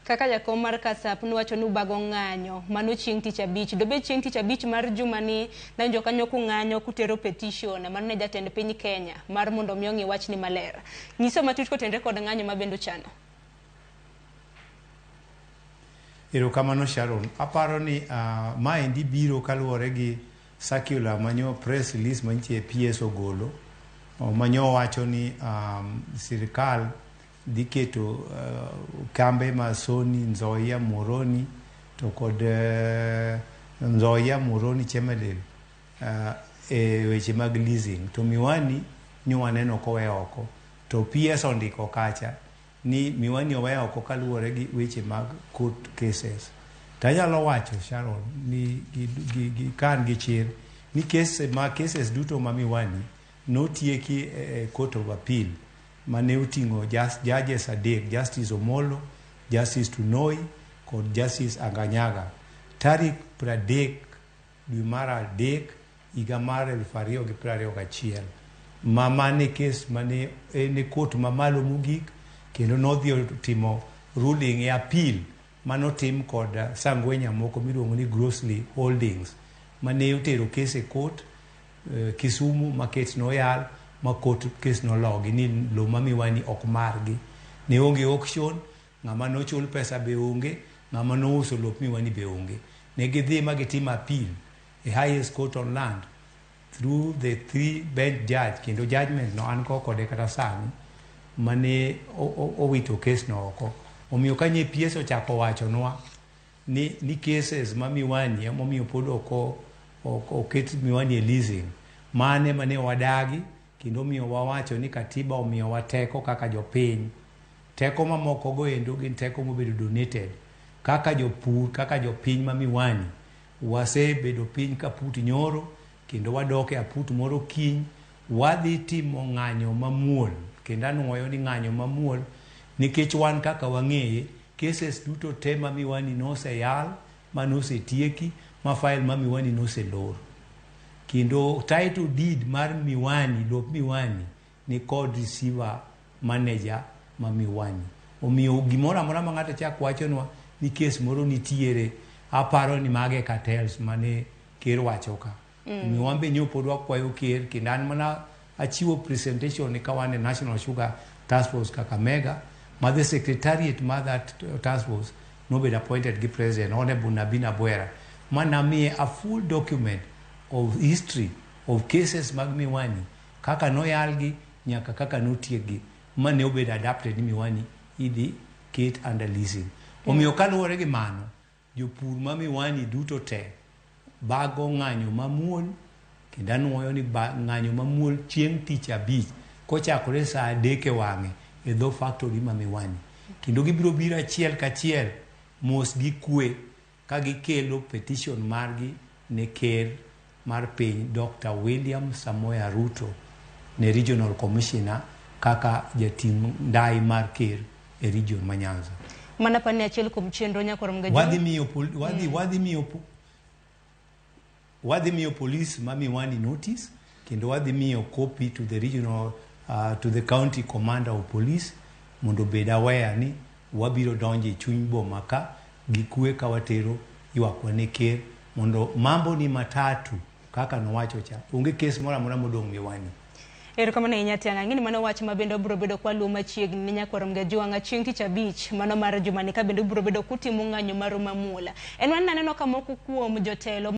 Kaka jakom mar Kasap nuwacho nubago ng'anyo mano chieng' tich abich. Dobe chieng' tich abich mar jumani na jokanyo ku ng'anyo kutero petition mano ne jatend piny Kenya mar mondo mi ong'i wach ni maler. Nyiso matut kotendre kod ng'anyo mabendo chano. Erokamano Sharon. Aparo ni maendi biro kaluwore gi circular manyo press release mantie PS ogolo. Manyo wacho ni sirkal diketo kambe ma Soni, Nzoia, Moroni to kod Nzoia, Moroni, Chemelil e weche mag leasing. To Miwani nyowaneno kowe oko. To PS ondiko kacha ni Miwani owe oko kaluwore gi weche mag court cases. Tanyalo wacho Sharon ni kan gi chir ni cases duto ma Miwani notieki court of appeal mane utingo judges adek, Justice Omolo, Justice Tunoi kod Justice Anganyaga. Tarik 30 dwe mar adek higa mar 2021 mane kes mane ne court mamalo mogik kendo nodhi timo ruling e appeal manotim kod Sangwenya moko miluongo ni Grossly Holdings mane utero kes e court Kisumu market noyal ma court kes nologi ni lo ma Miwani ok margi ne onge auction, ng'ama nochul pesa be onge, ng'ama nouso lop Miwani be onge. Ne gidhi ma gitim appeal e highest court on land through the 3-bench judge kendo judgment no an kode kata sani mane owito kes no oko. Omiyo kanye PS ochako wacho nwa ni cases ma Miwani omiyo pod oket Miwani e leasing mane wadagi kendo omiyo wawacho ni katiba omiyo wateko kaka jopiny. Teko mamoko go endo gin teko mobedo donated kaka jopur, kaka jopiny ma Miwani wasebedo piny kaput nyoro kendo wadoke aput moro kiny wadhi timo ng'anyo mamuol kendo anuoyo ni ng'anyo mamuol nikech wan kaka wang'eye cases duto te ma Miwani noseyal ma nosetieki ma file ma Miwani noselor kendo title deed mar Miwani, lop Miwani ni kod receiver manager ma Miwani. Omiyo gimoro amora ma ng'ato chak wachonwa ni case moro nitiere aparo ni mage cartels mane ker wacho ka. Omiyo wambe nyopod wakwayo ker kendo an mana achiwo presentation ni kawane National Sugar Task Force Kakamega ma the secretariat ma that task force nobedo appointed gi president Honorable Nabina Bwera manamiye a full document of history of cases mag Miwani kaka noyalgi nyaka kaka notiegi mane obedo adapted ni Miwani idhi ket under leasing. Omiyo kaluwore gi mano jopur ma Miwani duto te bago ng'anyo mamuol kendo anuoyo ni ng'anyo mamuol chieng' tich abich kochakore saa 3 wang'e e dho factory ma Miwani kendo gibiro biro achiel kachiel mos gi kwe ka gikelo petition margi ne ker mar piny Dr. William Samoei Ruto ne regional commissioner kaka jating ndai mar ker e region ma Nyanza. Mana pani achiel kuom chenro nyakorom ga wadhi miyo police ma Miwani notice kendo wadhi miyo copy to the regional to the county commander of police mondo bed aware ni wabiro donje chuny boma ka gi kwe ka watero ywakwa ne ker mondo mambo ni matatu kaka nowacho cha onge kes moro amora modong' Miwani. Erokamano ahinya Atiang, ang'eni mano wach ma bende obiro bedo kwa luwo machiegni ni nyakorom ga jwang'a chieng' tich abich mano mar jumani ka bende obiro bedo kutimo ng'anyo maro mamuola. En wan naneno ka moko kuom jotelo